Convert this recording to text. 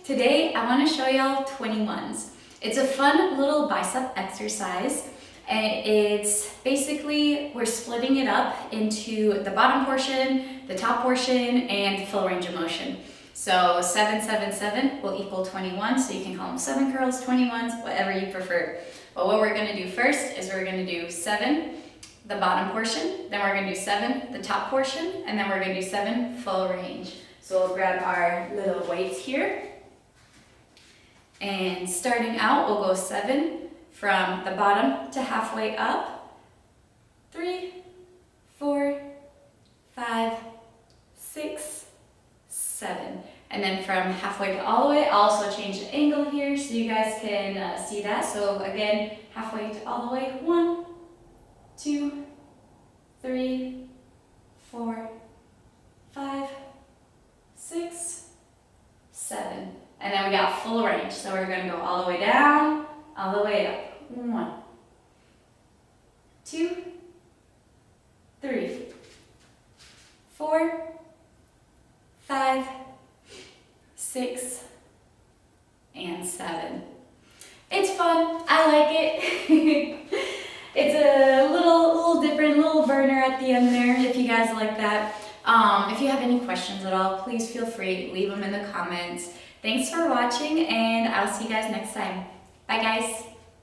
Today I want to show y'all 21s. It's a fun little bicep exercise, and it's basically we're splitting it up into the bottom portion, the top portion, and full range of motion. So 7, 7, 7 will equal 21, so you can call them 7 curls, 21s, whatever you prefer. But what we're going to do first is we're going to do 7, the bottom portion, then we're going to do 7, the top portion, and then we're going to do 7, full range. So we'll grab our little weights here. And starting out, we'll go 7 from the bottom to halfway up. 3, 4, 5, 6, 7. And then from halfway to all the way, I'll also change the angle here so you guys can see that. So again, halfway to all the way. 1, 2, 3, 4, 5, 6, 7. And then we got full range. So we're going to go all the way down, all the way up. 1, 2, 3, 4, 5, 6, and 7. It's fun. I like it. It's a little different, little burner at the end there if you guys like that. If you have any questions at all, please feel free, leave them in the comments. Thanks for watching, and I'll see you guys next time. Bye guys.